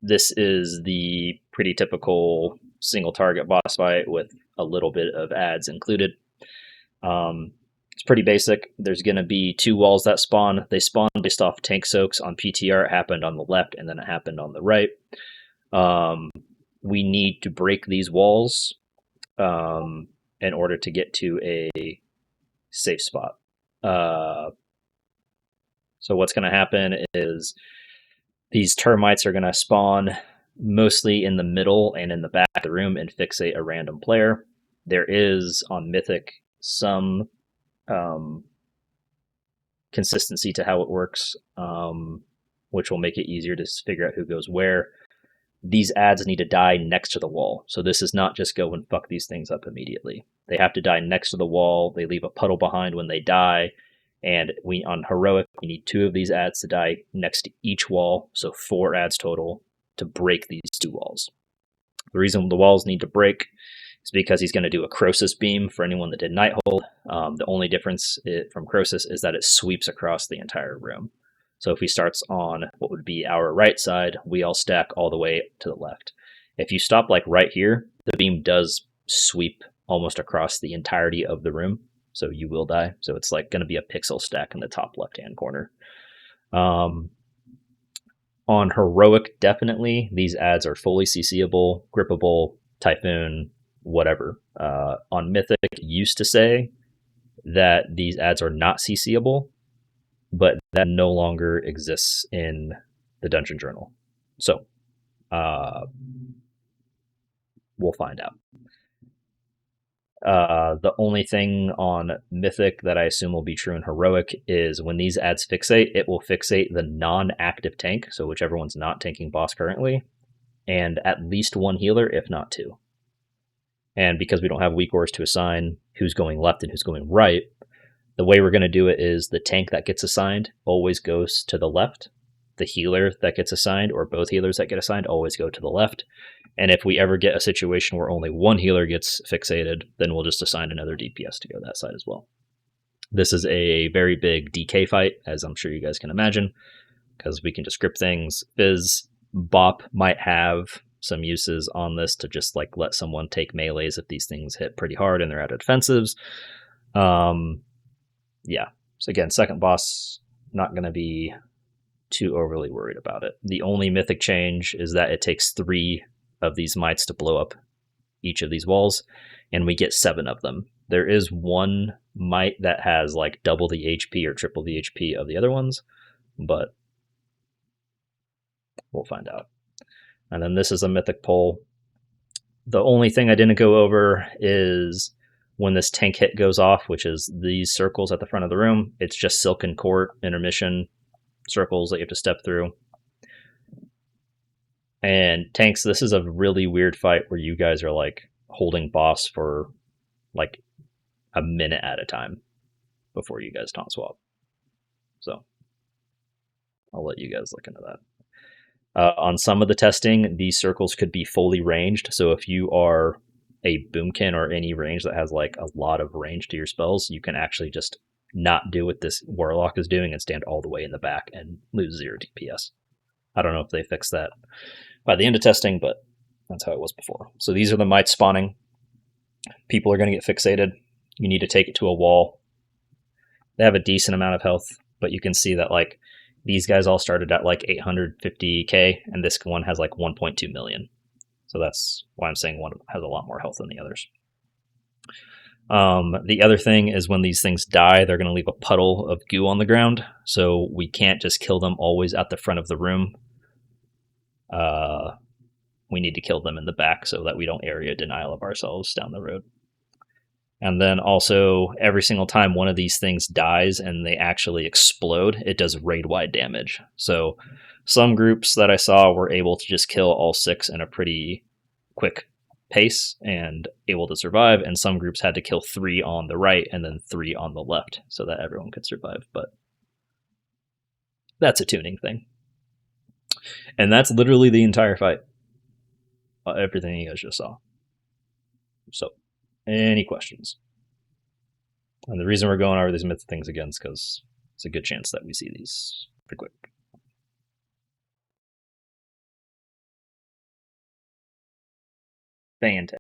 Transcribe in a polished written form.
This is the pretty typical single target boss fight with a little bit of ads included. It's pretty basic. There's going to be 2 walls that spawn. They spawn based off tank soaks. On PTR, it happened on the left, and then it happened on the right. We need to break these walls in order to get to a safe spot. So what's going to happen is these termites are going to spawn mostly in the middle and in the back of the room and fixate a random player. There is, on Mythic, some consistency to how it works, which will make it easier to figure out who goes where. These ads need to die next to the wall. So this is not just go and fuck these things up immediately. They have to die next to the wall. They leave a puddle behind when they die. And we, on Heroic, we need 2 of these ads to die next to each wall. So 4 ads total to break these 2 walls. The reason the walls need to break is because he's going to do a Croesus beam for anyone that did Nighthold. The only difference from Croesus is that it sweeps across the entire room. So if he starts on what would be our right side, we all stack all the way to the left. If you stop like right here, the beam does sweep almost across the entirety of the room, so you will die. So it's like going to be a pixel stack in the top left-hand corner. On Heroic, definitely, these ads are fully CCable, grippable, Typhoon, whatever. On Mythic, it used to say that these ads are not CCable, but that no longer exists in the Dungeon Journal. So, we'll find out. The only thing on Mythic that I assume will be true in Heroic is when these ads fixate, it will fixate the non-active tank, so whichever one's not tanking boss currently, and at least 1 healer, if not 2. And because we don't have weak ores to assign who's going left and who's going right, the way we're going to do it is the tank that gets assigned always goes to the left. The healer that gets assigned, or both healers that get assigned, always go to the left. And if we ever get a situation where only 1 healer gets fixated, then we'll just assign another DPS to go that side as well. This is a very big DK fight, as I'm sure you guys can imagine, because we can just grip things. Fizz Bop might have some uses on this to just like let someone take melees if these things hit pretty hard and they're out of defensives. Yeah. So again, second boss, not going to be too overly worried about it. The only Mythic change is that it takes 3 of these mites to blow up each of these walls, and we get 7 of them. There is 1 mite that has like double the HP or triple the HP of the other ones, but we'll find out. And then this is a Mythic poll. The only thing I didn't go over is when this tank hit goes off, which is these circles at the front of the room, it's just Silken Court intermission circles that you have to step through. And tanks, this is a really weird fight where you guys are like holding boss for like a minute at a time before you guys taunt swap. So I'll let you guys look into that. On some of the testing, these circles could be fully ranged. So if you are a boomkin or any range that has like a lot of range to your spells, you can actually just not do what this Warlock is doing and stand all the way in the back and lose 0 DPS. I don't know if they fixed that by the end of testing, but that's how it was before. So these are the mites spawning. People are going to get fixated. You need to take it to a wall. They have a decent amount of health, but you can see that like these guys all started at like 850k, and this one has like 1.2 million. So that's why I'm saying one has a lot more health than the others. The other thing is when these things die, they're going to leave a puddle of goo on the ground. So we can't just kill them always at the front of the room. We need to kill them in the back so that we don't area denial of ourselves down the road. And then also, every single time one of these things dies and they actually explode, it does raid-wide damage. So some groups that I saw were able to just kill all 6 in a pretty quick pace and able to survive, and some groups had to kill 3 on the right and then 3 on the left so that everyone could survive. But that's a tuning thing. And that's literally the entire fight. Everything you guys just saw. So, any questions? And the reason we're going over these myth things again is because it's a good chance that we see these pretty quick. Fantastic.